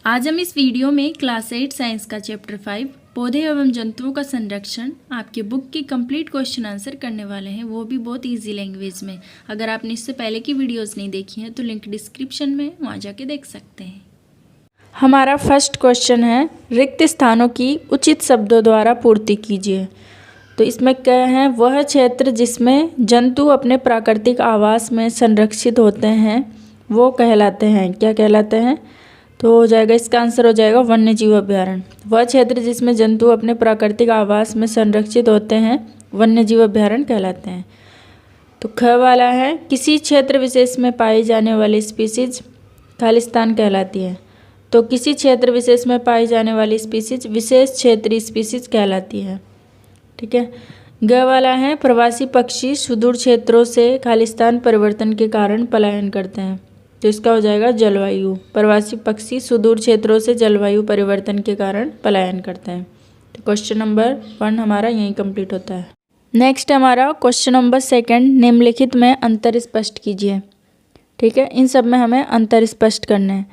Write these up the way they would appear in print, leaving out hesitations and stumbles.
आज हम इस वीडियो में क्लास 8 साइंस का चैप्टर 5 पौधे एवं जंतुओं का संरक्षण आपके बुक की कंप्लीट क्वेश्चन आंसर करने वाले हैं, वो भी बहुत इजी लैंग्वेज में। अगर आपने इससे पहले की वीडियोस नहीं देखी हैं तो लिंक डिस्क्रिप्शन में वहाँ जाके देख सकते हैं। हमारा फर्स्ट क्वेश्चन है, रिक्त स्थानों की उचित शब्दों द्वारा पूर्ति कीजिए। तो इसमें क्या है, वह क्षेत्र जिसमें जंतु अपने प्राकृतिक आवास में संरक्षित होते हैं वो कहलाते हैं, क्या कहलाते हैं? तो हो जाएगा, इसका आंसर हो जाएगा वन्य जीव अभ्यारण्य। वह क्षेत्र जिसमें जंतु अपने प्राकृतिक आवास में संरक्षित होते हैं वन्य जीव अभ्यारण्य कहलाते हैं। तो ख वाला है, किसी क्षेत्र विशेष में पाई जाने वाली स्पीसीज खालिस्तान कहलाती है। तो किसी क्षेत्र विशेष में पाई जाने वाली स्पीसीज विशेष क्षेत्रीय स्पीसीज कहलाती है। ठीक है। ग वाला है, प्रवासी पक्षी सुदूर क्षेत्रों से खालिस्तान परिवर्तन के कारण पलायन करते हैं। तो इसका हो जाएगा जलवायु। प्रवासी पक्षी सुदूर क्षेत्रों से जलवायु परिवर्तन के कारण पलायन करते हैं। तो क्वेश्चन नंबर 1 हमारा यहीं कंप्लीट होता है। नेक्स्ट हमारा क्वेश्चन नंबर 2, निम्नलिखित में अंतर स्पष्ट कीजिए। ठीक है, इन सब में हमें अंतर स्पष्ट करना है।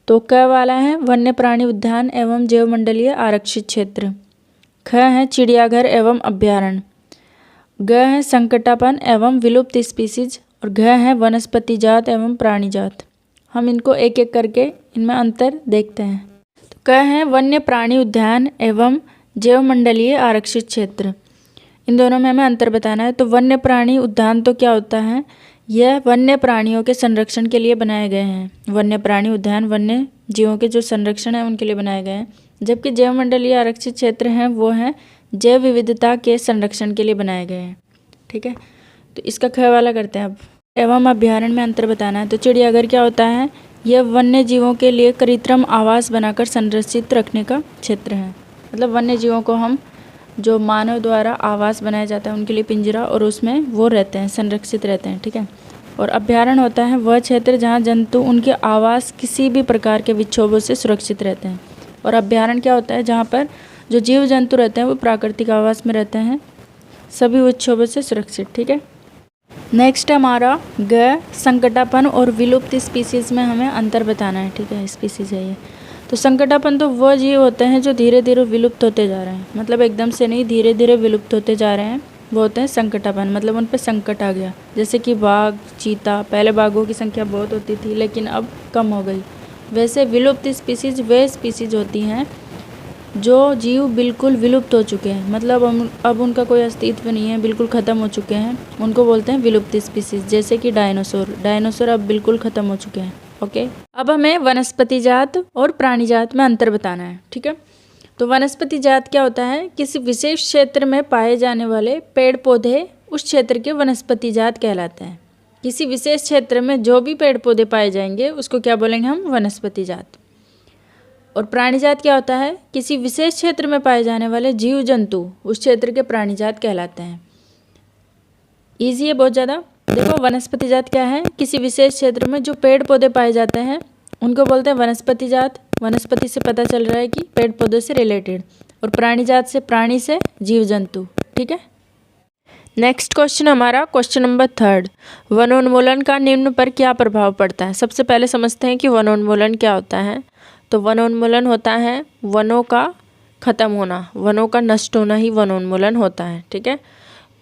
तो क वाला है, वन्य प्राणी उद्यान एवं जैवमंडलीय आरक्षित क्षेत्र। ख है, चिड़ियाघर एवं अभ्यारण्य। ग है, संकटापन एवं विलुप्त स्पीसीज। और घ है, वनस्पति जात एवं प्राणी जात। हम इनको एक एक करके इनमें अंतर देखते हैं। तो क है, वन्य प्राणी उद्यान एवं जैवमंडलीय आरक्षित क्षेत्र। इन दोनों में हमें अंतर बताना है। तो वन्य प्राणी उद्यान तो क्या होता है, यह वन्य प्राणियों के संरक्षण के लिए बनाए गए हैं। वन्य प्राणी उद्यान वन्य जीवों के जो संरक्षण है उनके लिए बनाए गए हैं। जबकि जैवमंडलीय आरक्षित क्षेत्र हैं वो हैं जैव विविधता के संरक्षण के लिए बनाए गए हैं। ठीक है, तो इसका ख वाला करते हैं अब। एवं अभ्यारण्य में अंतर बताना है। तो चिड़ियाघर क्या होता है, यह वन्य जीवों के लिए कृत्रिम आवास बनाकर संरक्षित रखने का क्षेत्र है। मतलब वन्य जीवों को हम जो मानव द्वारा आवास बनाया जाता है उनके लिए पिंजरा, और उसमें वो रहते हैं, संरक्षित रहते हैं। ठीक है। और अभ्यारण्य होता है वह क्षेत्र जहाँ जंतु उनके आवास किसी भी प्रकार के विक्षोभों से सुरक्षित रहते हैं। और अभ्यारण्य क्या होता है, जहाँ पर जो जीव जंतु रहते हैं वो प्राकृतिक आवास में रहते हैं, सभी विक्षोभों से सुरक्षित। ठीक है। नेक्स्ट हमारा ग, संकटापन और विलुप्त स्पीसीज में हमें अंतर बताना है। ठीक है, स्पीसीज है ये। तो संकटापन तो वह जीव होते हैं जो धीरे धीरे विलुप्त होते जा रहे हैं, मतलब एकदम से नहीं, धीरे धीरे विलुप्त होते जा रहे हैं, वो होते हैं संकटापन। मतलब उन पर संकट आ गया। जैसे कि बाघ, चीता, पहले बाघों की संख्या बहुत होती थी लेकिन अब कम हो गई। वैसे विलुप्त स्पीसीज वे स्पीसीज होती हैं जो जीव बिल्कुल विलुप्त हो चुके हैं, मतलब अब उनका कोई अस्तित्व नहीं है, बिल्कुल ख़त्म हो चुके हैं, उनको बोलते हैं विलुप्त स्पीसीज। जैसे कि डायनासोर अब बिल्कुल ख़त्म हो चुके हैं। ओके, अब हमें वनस्पति जात और प्राणी जात में अंतर बताना है। ठीक है। तो वनस्पति जात क्या होता है, किसी विशेष क्षेत्र में पाए जाने वाले पेड़ पौधे उस क्षेत्र के वनस्पति जात कहलाते हैं। किसी विशेष क्षेत्र में जो भी पेड़ पौधे पाए जाएंगे उसको क्या बोलेंगे हम, वनस्पति जात। और प्राणी जात क्या होता है, किसी विशेष क्षेत्र में पाए जाने वाले जीव जंतु उस क्षेत्र के प्राणी जात कहलाते हैं। ईजी है बहुत ज़्यादा। देखो, वनस्पति जात क्या है, किसी विशेष क्षेत्र में जो पेड़ पौधे पाए जाते हैं उनको बोलते हैं वनस्पति जात। वनस्पति से पता चल रहा है कि पेड़ पौधे से रिलेटेड, और प्राणी जात से प्राणी से जीव जंतु। ठीक है। नेक्स्ट क्वेश्चन हमारा क्वेश्चन नंबर 3, वनोन्मूलन का निम्न पर क्या प्रभाव पड़ता है। सबसे पहले समझते हैं कि वनोन्मूलन क्या होता है। तो वनोन्मूलन होता है वनों का ख़त्म होना, वनों का नष्ट होना ही वनोन्मूलन होता है। ठीक है।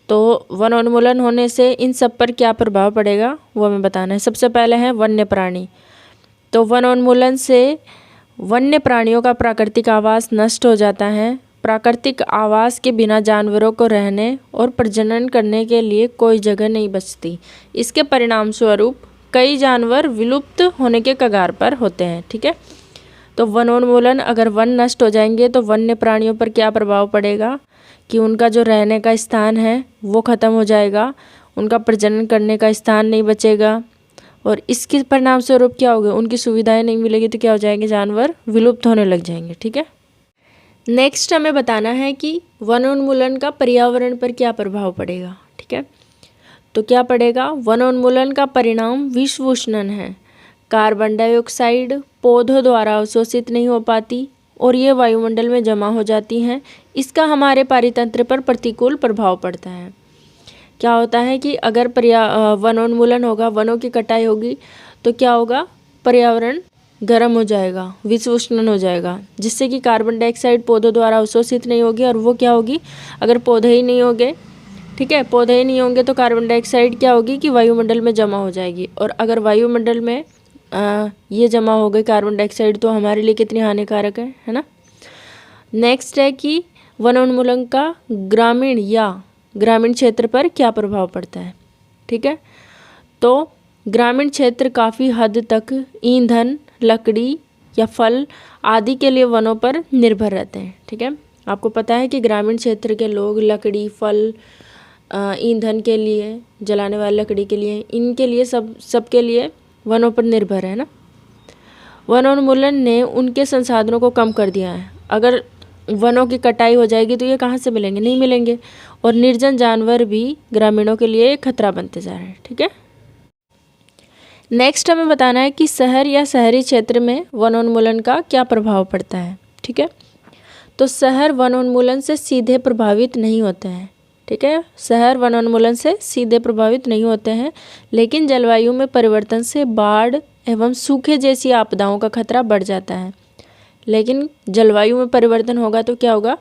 तो वनोन्मूलन होने से इन सब पर क्या प्रभाव पड़ेगा वो हमें बताना है। सबसे पहले है वन्य प्राणी। तो वनोन्मूलन से वन्य प्राणियों का प्राकृतिक आवास नष्ट हो जाता है। प्राकृतिक आवास के बिना जानवरों को रहने और प्रजनन करने के लिए कोई जगह नहीं बचती। इसके परिणाम स्वरूप कई जानवर विलुप्त होने के कगार पर होते हैं। ठीक है। तो वनोन्मूलन, अगर वन नष्ट हो जाएंगे तो वन्य प्राणियों पर क्या प्रभाव पड़ेगा कि उनका जो रहने का स्थान है वो ख़त्म हो जाएगा, उनका प्रजनन करने का स्थान नहीं बचेगा, और इसके परिणाम स्वरूप क्या होगा, उनकी सुविधाएं नहीं मिलेगी, तो क्या हो जाएंगे, जानवर विलुप्त होने लग जाएंगे। ठीक है। नेक्स्ट हमें बताना है कि वनोन्मूलन का पर्यावरण पर क्या प्रभाव पड़ेगा। ठीक है। तो क्या पड़ेगा, वनोन्मूलन का परिणाम विश्व उष्णन है। कार्बन डाइऑक्साइड पौधों द्वारा अवशोषित नहीं हो पाती और ये वायुमंडल में जमा हो जाती हैं। इसका हमारे पारितंत्र पर प्रतिकूल प्रभाव पड़ता है। क्या होता है कि अगर वनोन्मूलन होगा, वनों की कटाई होगी, तो क्या होगा, पर्यावरण गर्म हो जाएगा, विश्व उष्णन हो जाएगा, जिससे कि कार्बन डाइऑक्साइड पौधों द्वारा अवशोषित नहीं होगी। और वो क्या होगी, अगर पौधे ही नहीं होंगे, ठीक है, पौधे ही नहीं होंगे तो कार्बन डाइऑक्साइड क्या होगी कि वायुमंडल में जमा हो जाएगी। और अगर वायुमंडल में ये जमा हो गई कार्बन डाइऑक्साइड तो हमारे लिए कितनी हानिकारक है ना। नेक्स्ट है कि वनोन्मूलन का ग्रामीण क्षेत्र पर क्या प्रभाव पड़ता है। ठीक है, तो ग्रामीण क्षेत्र काफ़ी हद तक ईंधन, लकड़ी या फल आदि के लिए वनों पर निर्भर रहते हैं। ठीक है, आपको पता है कि ग्रामीण क्षेत्र के लोग लकड़ी, फल, ईंधन के लिए, जलाने वाली लकड़ी के लिए, इनके लिए सबके लिए वनों पर निर्भर है ना। वनोन्मूलन ने उनके संसाधनों को कम कर दिया है। अगर वनों की कटाई हो जाएगी तो ये कहाँ से मिलेंगे, नहीं मिलेंगे। और निर्जन जानवर भी ग्रामीणों के लिए खतरा बनते जा रहे हैं। ठीक है, नेक्स्ट हमें बताना है कि शहर या शहरी क्षेत्र में वनोन्मूलन का क्या प्रभाव पड़ता है। ठीक है, तो शहर वनोन्मूलन से सीधे प्रभावित नहीं होते हैं। ठीक है, शहर वनोन्मूलन से सीधे प्रभावित नहीं होते हैं, लेकिन जलवायु में परिवर्तन से बाढ़ एवं सूखे जैसी आपदाओं का खतरा बढ़ जाता है। लेकिन जलवायु में परिवर्तन होगा तो क्या होगा,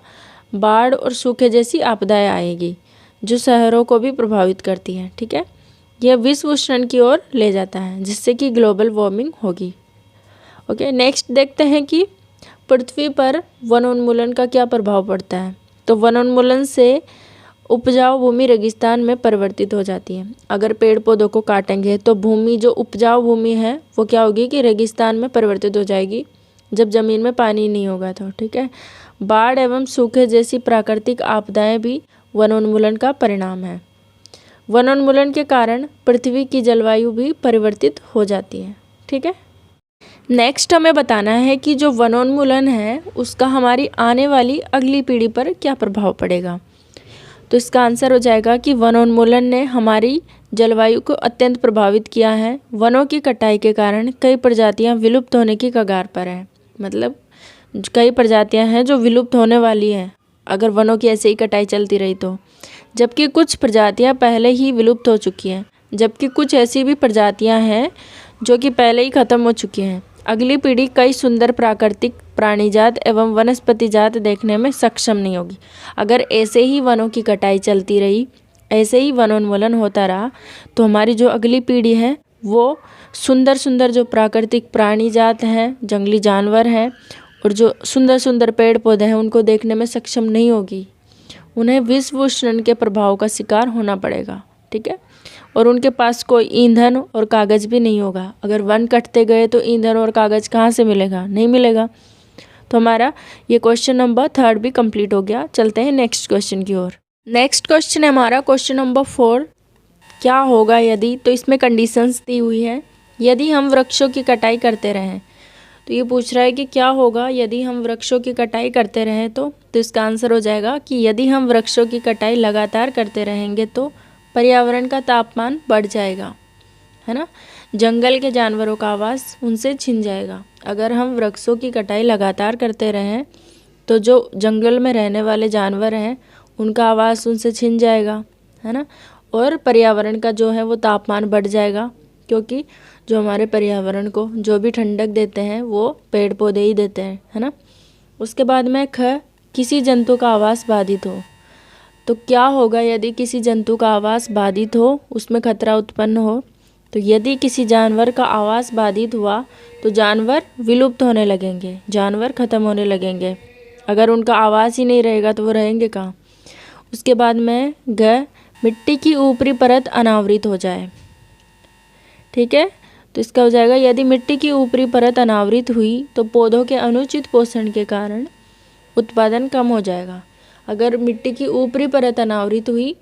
बाढ़ और सूखे जैसी आपदाएं आएगी जो शहरों को भी प्रभावित करती हैं। ठीक है, यह विश्व उष्णन की ओर ले जाता है, जिससे कि ग्लोबल वार्मिंग होगी। ओके, नेक्स्ट देखते हैं कि पृथ्वी पर वनोन्मूलन का क्या प्रभाव पड़ता है। तो वनोन्मूलन से उपजाऊ भूमि रेगिस्तान में परिवर्तित हो जाती है। अगर पेड़ पौधों को काटेंगे तो भूमि, जो उपजाऊ भूमि है, वो क्या होगी कि रेगिस्तान में परिवर्तित हो जाएगी, जब ज़मीन में पानी नहीं होगा तो। ठीक है, बाढ़ एवं सूखे जैसी प्राकृतिक आपदाएं भी वनोन्मूलन का परिणाम है। वनोन्मूलन के कारण पृथ्वी की जलवायु भी परिवर्तित हो जाती है। ठीक है, नेक्स्ट हमें बताना है कि जो वनोन्मूलन है उसका हमारी आने वाली अगली पीढ़ी पर क्या प्रभाव पड़ेगा। तो इसका आंसर हो जाएगा कि वनोन्मूलन ने हमारी जलवायु को अत्यंत प्रभावित किया है। वनों की कटाई के कारण कई प्रजातियां विलुप्त होने की कगार पर हैं। मतलब कई प्रजातियां हैं जो विलुप्त होने वाली हैं अगर वनों की ऐसे ही कटाई चलती रही तो, जबकि कुछ प्रजातियां पहले ही विलुप्त हो चुकी हैं, जबकि कुछ ऐसी भी प्रजातियां हैं जो कि पहले ही ख़त्म हो चुकी हैं। अगली पीढ़ी कई सुंदर प्राकृतिक प्राणी जात एवं वनस्पति जात देखने में सक्षम नहीं होगी। अगर ऐसे ही वनों की कटाई चलती रही, ऐसे ही वनोन्मूलन होता रहा, तो हमारी जो अगली पीढ़ी है वो सुंदर सुंदर जो प्राकृतिक प्राणी जात हैं, जंगली जानवर हैं और जो सुंदर सुंदर पेड़ पौधे हैं उनको देखने में सक्षम नहीं होगी। उन्हें विश्व उष्णन के प्रभाव का शिकार होना पड़ेगा। ठीक है, और उनके पास कोई ईंधन और कागज़ भी नहीं होगा। अगर वन कटते गए तो ईंधन और कागज़ कहाँ से मिलेगा, नहीं मिलेगा। तो हमारा ये क्वेश्चन नंबर 3 भी कंप्लीट हो गया। चलते हैं नेक्स्ट क्वेश्चन की ओर। नेक्स्ट क्वेश्चन है हमारा क्वेश्चन नंबर 4, क्या होगा यदि। तो इसमें कंडीशंस दी हुई है। यदि हम वृक्षों की कटाई करते रहें, तो ये पूछ रहा है कि क्या होगा यदि हम वृक्षों की कटाई करते रहें। तो इसका आंसर हो जाएगा कि यदि हम वृक्षों की कटाई लगातार करते रहेंगे तो पर्यावरण का तापमान बढ़ जाएगा, है ना। जंगल के जानवरों का आवास उनसे छिन जाएगा। अगर हम वृक्षों की कटाई लगातार करते रहें तो जो जंगल में रहने वाले जानवर हैं उनका आवास उनसे छिन जाएगा, है ना। और पर्यावरण का जो है वो तापमान बढ़ जाएगा, क्योंकि जो हमारे पर्यावरण को जो भी ठंडक देते हैं वो पेड़ पौधे ही देते हैं, है ना। उसके बाद में किसी जंतु का आवास बाधित हो। तो क्या होगा यदि किसी जंतु का आवास बाधित हो, उसमें खतरा उत्पन्न हो। तो यदि किसी जानवर का आवास बाधित हुआ तो जानवर विलुप्त होने लगेंगे, जानवर खत्म होने लगेंगे। अगर उनका आवास ही नहीं रहेगा तो वो रहेंगे कहाँ। उसके बाद में मिट्टी की ऊपरी परत अनावृत हो जाए। ठीक है, तो इसका हो जाएगा यदि मिट्टी की ऊपरी परत अनावृत हुई तो पौधों के अनुचित पोषण के कारण उत्पादन कम हो जाएगा। अगर मिट्टी की ऊपरी परत अनावृत हुई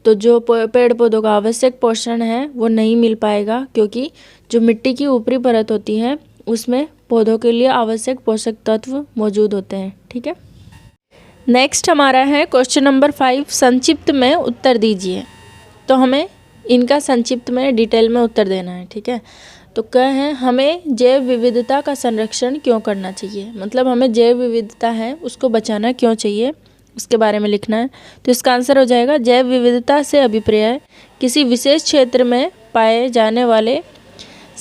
तो जो पेड़ पौधों का आवश्यक पोषण है वो नहीं मिल पाएगा, क्योंकि जो मिट्टी की ऊपरी परत होती है उसमें पौधों के लिए आवश्यक पोषक तत्व मौजूद होते हैं। ठीक है, नेक्स्ट हमारा है क्वेश्चन नंबर 5, संक्षिप्त में उत्तर दीजिए। तो हमें इनका संक्षिप्त में डिटेल में उत्तर देना है। ठीक है, तो है हमें जैव विविधता का संरक्षण क्यों करना चाहिए, मतलब हमें जैव विविधता है उसको बचाना क्यों चाहिए, उसके बारे में लिखना है। तो इसका आंसर हो जाएगा जैव विविधता से अभिप्राय किसी विशेष क्षेत्र में पाए जाने वाले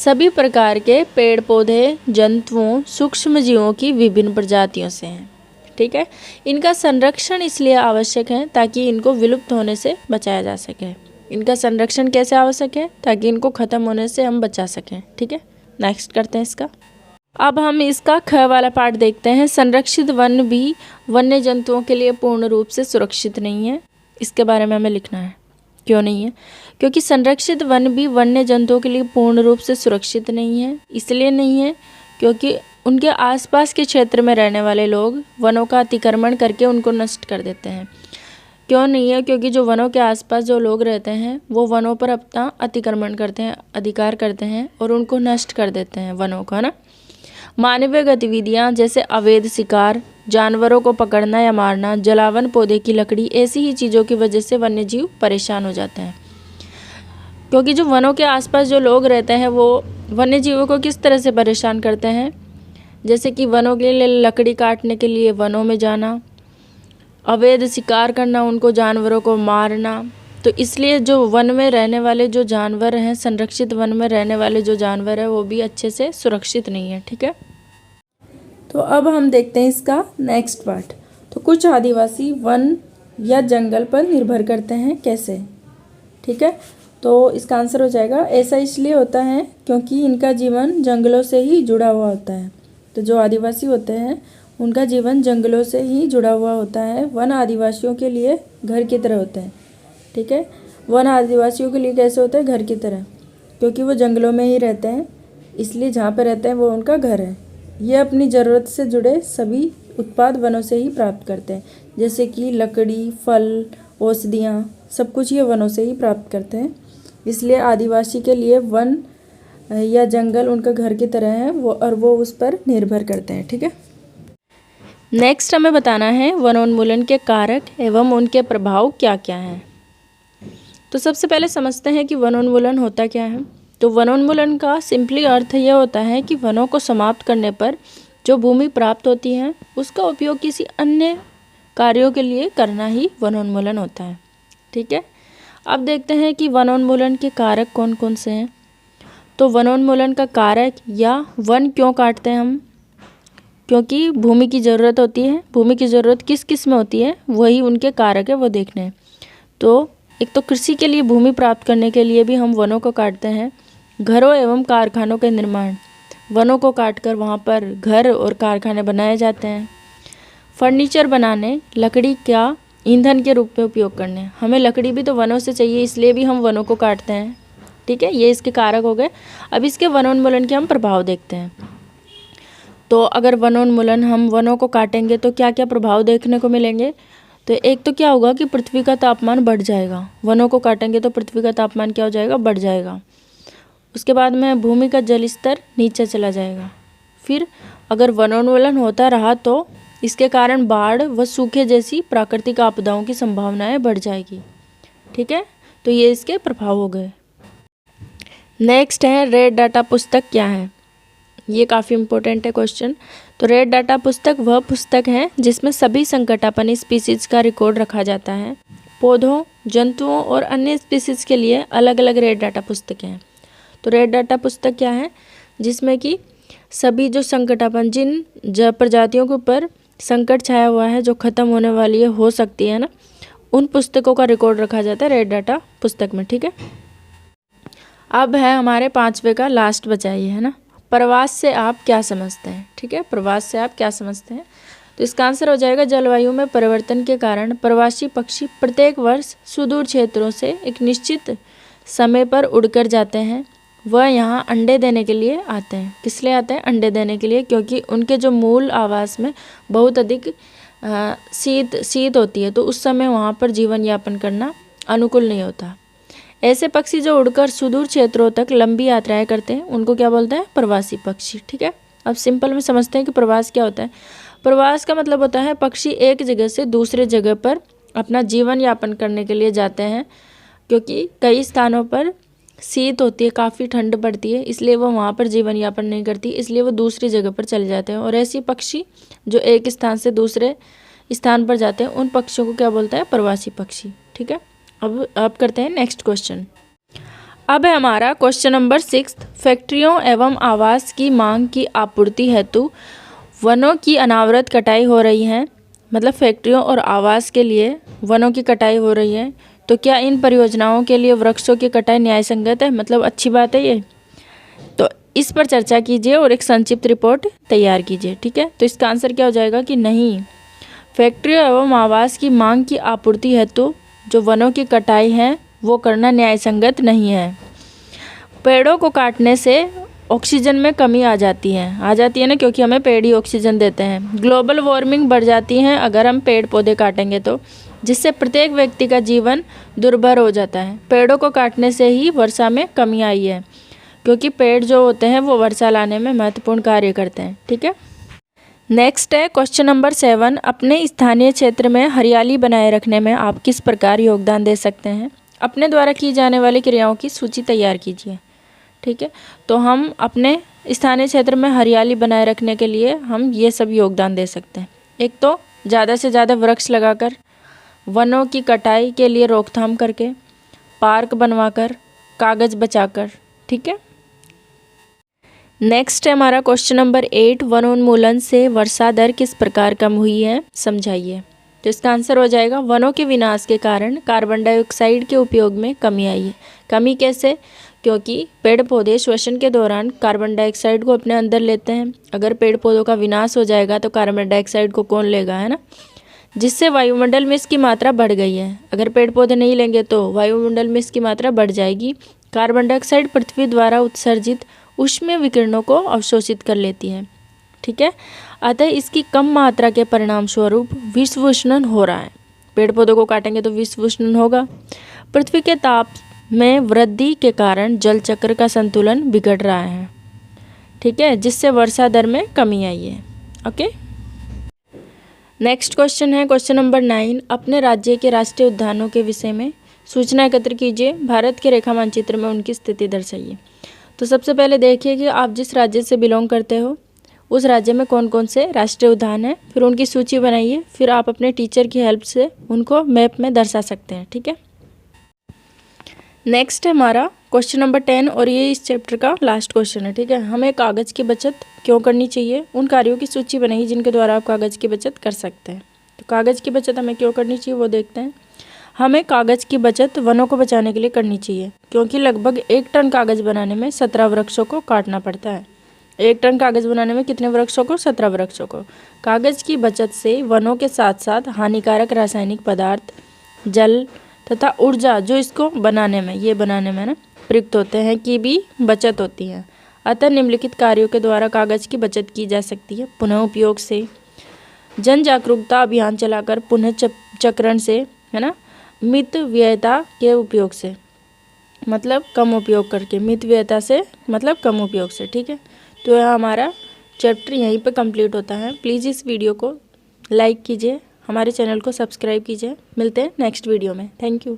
सभी प्रकार के पेड़ पौधे, जंतुओं, सूक्ष्म जीवों की विभिन्न प्रजातियों से हैं। ठीक है, इनका संरक्षण इसलिए आवश्यक है ताकि इनको विलुप्त होने से बचाया जा सके। इनका संरक्षण कैसे आवश्यक है? ताकि इनको खत्म होने से हम बचा सकें। ठीक है, नेक्स्ट करते हैं इसका। अब हम इसका ख वाला पार्ट देखते हैं। संरक्षित वन भी वन्य जंतुओं के लिए पूर्ण रूप से सुरक्षित नहीं है। इसके बारे में हमें लिखना है। क्यों नहीं है? क्योंकि संरक्षित वन भी वन्य जंतुओं के लिए पूर्ण रूप से सुरक्षित नहीं है। इसलिए नहीं है क्योंकि उनके आसपास के क्षेत्र में रहने वाले लोग वनों का अतिक्रमण करके उनको नष्ट कर देते हैं। क्यों नहीं है? क्योंकि जो वनों के आसपास जो लोग रहते हैं वो वनों पर अपना अतिक्रमण करते हैं, अधिकार करते हैं और उनको नष्ट कर देते हैं वनों को, है ना। मानवीय गतिविधियाँ जैसे अवैध शिकार, जानवरों को पकड़ना या मारना, जलावन, पौधे की लकड़ी, ऐसी ही चीज़ों की वजह से वन्य जीव परेशान हो जाते हैं। क्योंकि जो वनों के आसपास जो लोग रहते हैं वो वन्य जीवों को किस तरह से परेशान करते हैं, जैसे कि वनों के लिए लकड़ी काटने के लिए वनों में जाना, अवैध शिकार करना, उनको जानवरों को मारना। तो इसलिए जो वन में रहने वाले जो जानवर हैं, संरक्षित वन में रहने वाले जो जानवर हैं वो भी अच्छे से सुरक्षित नहीं है। ठीक है, तो अब हम देखते हैं इसका नेक्स्ट पार्ट। तो कुछ आदिवासी वन या जंगल पर निर्भर करते हैं, कैसे? ठीक है, तो इसका आंसर हो जाएगा ऐसा इसलिए होता है क्योंकि इनका जीवन जंगलों से ही जुड़ा हुआ होता है। तो जो आदिवासी होते हैं उनका जीवन जंगलों से ही जुड़ा हुआ होता है। वन आदिवासियों के लिए घर की तरह होते हैं। ठीक है, वन आदिवासियों के लिए कैसे होते हैं? घर की तरह, क्योंकि वो जंगलों में ही रहते हैं, इसलिए जहाँ पे रहते हैं वो उनका घर है। ये अपनी ज़रूरत से जुड़े सभी उत्पाद वनों से ही प्राप्त करते हैं, जैसे कि लकड़ी, फल, औषधियाँ, सब कुछ ये वनों से ही प्राप्त करते हैं। इसलिए आदिवासी के लिए वन या जंगल उनका घर की तरह है वो उस पर निर्भर करते हैं। ठीक है, नेक्स्ट हमें बताना है वनोन्मूलन के कारक एवं उनके प्रभाव क्या क्या हैं। तो सबसे पहले समझते हैं कि वनोन्मूलन होता क्या है। तो वनोन्मूलन का सिंपली अर्थ यह होता है कि वनों को समाप्त करने पर जो भूमि प्राप्त होती है उसका उपयोग किसी अन्य कार्यों के लिए करना ही वनोन्मूलन होता है। ठीक है, अब देखते हैं कि वनोन्मूलन के कारक कौन कौन से हैं। तो वनोन्मूलन का कारक या वन क्यों काटते हैं हम? क्योंकि भूमि की ज़रूरत होती है। भूमि की ज़रूरत किस किस में होती है, वही उनके कारक है, वो देखने हैं। तो एक तो कृषि के लिए भूमि प्राप्त करने के लिए भी हम वनों को काटते हैं। घरों एवं कारखानों के निर्माण, वनों को काटकर वहाँ पर घर और कारखाने बनाए जाते हैं। फर्नीचर बनाने, लकड़ी का ईंधन के रूप में उपयोग करने, हमें लकड़ी भी तो वनों से चाहिए, इसलिए भी हम वनों को काटते हैं। ठीक है, ये इसके कारक हो गए। अब इसके वनोन्मूलन के हम प्रभाव देखते हैं। तो अगर वनोन्मूलन हम वनों को काटेंगे तो क्या क्या प्रभाव देखने को मिलेंगे। तो एक तो क्या होगा कि पृथ्वी का तापमान बढ़ जाएगा। वनों को काटेंगे तो पृथ्वी का तापमान क्या हो जाएगा? बढ़ जाएगा। उसके बाद में भूमि का जल स्तर नीचे चला जाएगा। फिर अगर वनोन्मूलन होता रहा तो इसके कारण बाढ़ व सूखे जैसी प्राकृतिक आपदाओं की संभावनाएं बढ़ जाएगी। ठीक है, तो ये इसके प्रभाव हो गए। नेक्स्ट है रेड डाटा पुस्तक क्या है। ये काफ़ी इम्पोर्टेंट है क्वेश्चन। तो रेड डाटा पुस्तक वह पुस्तक है जिसमें सभी संकटापन्न स्पीसीज का रिकॉर्ड रखा जाता है। पौधों, जंतुओं और अन्य स्पीसीज के लिए अलग अलग रेड डाटा पुस्तकें हैं। तो रेड डाटा पुस्तक क्या है? जिसमें कि सभी जो संकटापन्न, जिन प्रजातियों के ऊपर संकट छाया हुआ है, जो ख़त्म होने वाली है, हो सकती है ना, उन पुस्तकों का रिकॉर्ड रखा जाता है रेड डाटा पुस्तक में। ठीक है, अब है हमारे 5वें का लास्ट बचा ये, है ना, प्रवास से आप क्या समझते हैं। ठीक है, प्रवास से आप क्या समझते हैं। तो इसका आंसर हो जाएगा जलवायु में परिवर्तन के कारण प्रवासी पक्षी प्रत्येक वर्ष सुदूर क्षेत्रों से एक निश्चित समय पर उड़कर जाते हैं। वह यहाँ अंडे देने के लिए आते हैं। किस लिए आते हैं? अंडे देने के लिए, क्योंकि उनके जो मूल आवास में बहुत अधिक शीत होती है, तो उस समय वहाँ पर जीवन यापन करना अनुकूल नहीं होता। ऐसे पक्षी जो उड़कर सुदूर क्षेत्रों तक लंबी यात्राएं करते हैं उनको क्या बोलते हैं? प्रवासी पक्षी। ठीक है, अब सिंपल में समझते हैं कि प्रवास क्या होता है। प्रवास का मतलब होता है पक्षी एक जगह से दूसरे जगह पर अपना जीवन यापन करने के लिए जाते हैं, क्योंकि कई स्थानों पर शीत होती है, काफ़ी ठंड पड़ती है, इसलिए वो वहाँ पर जीवन यापन नहीं करती, इसलिए वो दूसरी जगह पर चले जाते हैं। और ऐसे पक्षी जो एक स्थान से दूसरे स्थान पर जाते हैं उन पक्षियों को क्या बोलता है? प्रवासी पक्षी। ठीक है, अब करते हैं नेक्स्ट क्वेश्चन। अब है हमारा क्वेश्चन नंबर 6। फैक्ट्रियों एवं आवास की मांग की आपूर्ति हेतु वनों की अनावरत कटाई हो रही है। मतलब फैक्ट्रियों और आवास के लिए वनों की कटाई हो रही है, तो क्या इन परियोजनाओं के लिए वृक्षों की कटाई न्याय संगत है? मतलब अच्छी बात है ये। तो इस पर चर्चा कीजिए और एक संक्षिप्त रिपोर्ट तैयार कीजिए। ठीक है, तो इसका आंसर क्या हो जाएगा कि नहीं, फैक्ट्रियों एवं आवास की मांग की आपूर्ति हेतु जो वनों की कटाई है वो करना न्याय संगत नहीं है। पेड़ों को काटने से ऑक्सीजन में कमी आ जाती है ना, क्योंकि हमें पेड़ ही ऑक्सीजन देते हैं। ग्लोबल वार्मिंग बढ़ जाती है अगर हम पेड़ पौधे काटेंगे तो, जिससे प्रत्येक व्यक्ति का जीवन दुर्भर हो जाता है। पेड़ों को काटने से ही वर्षा में कमी आई है, क्योंकि पेड़ जो होते हैं वो वर्षा लाने में महत्वपूर्ण कार्य करते हैं। ठीक है, नेक्स्ट है क्वेश्चन नंबर 7। अपने स्थानीय क्षेत्र में हरियाली बनाए रखने में आप किस प्रकार योगदान दे सकते हैं? अपने द्वारा की जाने वाली क्रियाओं की सूची तैयार कीजिए। ठीक है, तो हम अपने स्थानीय क्षेत्र में हरियाली बनाए रखने के लिए हम ये सब योगदान दे सकते हैं। एक तो ज़्यादा से ज़्यादा वृक्ष लगाकर, वनों की कटाई के लिए रोकथाम करके, पार्क बनवाकर, कागज़ बचाकर। ठीक है, नेक्स्ट है हमारा क्वेश्चन नंबर 8। वनोन्मूलन से वर्षा दर किस प्रकार कम हुई है, समझाइए। तो इसका आंसर हो जाएगा, वनों के विनाश के कारण कार्बन डाइऑक्साइड के उपयोग में कमी आई है। कमी कैसे? क्योंकि पेड़ पौधे श्वसन के दौरान कार्बन डाइऑक्साइड को अपने अंदर लेते हैं। अगर पेड़ पौधों का विनाश हो जाएगा तो कार्बन डाइऑक्साइड को कौन लेगा, है ना, जिससे वायुमंडल में इसकी मात्रा बढ़ गई है। अगर पेड़ पौधे नहीं लेंगे तो वायुमंडल में इसकी मात्रा बढ़ जाएगी। कार्बन डाइऑक्साइड पृथ्वी द्वारा उत्सर्जित ऊष्मीय विकिरणों को अवशोषित कर लेती है। ठीक है, अतः इसकी कम मात्रा के परिणाम स्वरूप विश्व उष्णन हो रहा है। पेड़ पौधों को काटेंगे तो विश्व उष्णन होगा। पृथ्वी के ताप में वृद्धि के कारण जल चक्र का संतुलन बिगड़ रहा है। ठीक है, जिससे वर्षा दर में कमी आई है। ओके, नेक्स्ट क्वेश्चन है क्वेश्चन नंबर 9। अपने राज्य के राष्ट्रीय उद्यानों के विषय में सूचना एकत्र कीजिए। भारत के रेखा मानचित्र में उनकी स्थिति दर्शाइए। तो सबसे पहले देखिए कि आप जिस राज्य से बिलोंग करते हो उस राज्य में कौन कौन से राष्ट्रीय उद्यान हैं, फिर उनकी सूची बनाइए। फिर आप अपने टीचर की हेल्प से उनको मैप में दर्शा सकते हैं। ठीक है, नेक्स्ट है हमारा क्वेश्चन नंबर 10 और ये इस चैप्टर का लास्ट क्वेश्चन है। ठीक है, हमें कागज़ की बचत क्यों करनी चाहिए, उन कार्यों की सूची बनाइए जिनके द्वारा आप कागज़ की बचत कर सकते हैं। तो कागज़ की बचत हमें क्यों करनी चाहिए वो देखते हैं। हमें कागज़ की बचत वनों को बचाने के लिए करनी चाहिए, क्योंकि लगभग 1 टन कागज़ बनाने में 17 वृक्षों को काटना पड़ता है। 1 टन कागज़ बनाने में कितने वृक्षों को? 17 वृक्षों को। कागज़ की बचत से वनों के साथ साथ हानिकारक रासायनिक पदार्थ, जल तथा ऊर्जा जो इसको बनाने में ना प्रयुक्त होते हैं की भी बचत होती है। अतः निम्नलिखित कार्यों के द्वारा कागज़ की बचत की जा सकती है। पुनः उपयोग से, जन जागरूकता अभियान चलाकर, पुनः चक्रण से, है ना, मित व्ययता के उपयोग से, मतलब कम उपयोग करके, मित व्ययता से मतलब कम उपयोग से। ठीक है, तो यह हमारा चैप्टर यहीं पे कंप्लीट होता है। प्लीज़ इस वीडियो को लाइक कीजिए, हमारे चैनल को सब्सक्राइब कीजिए। मिलते हैं नेक्स्ट वीडियो में। Thank you.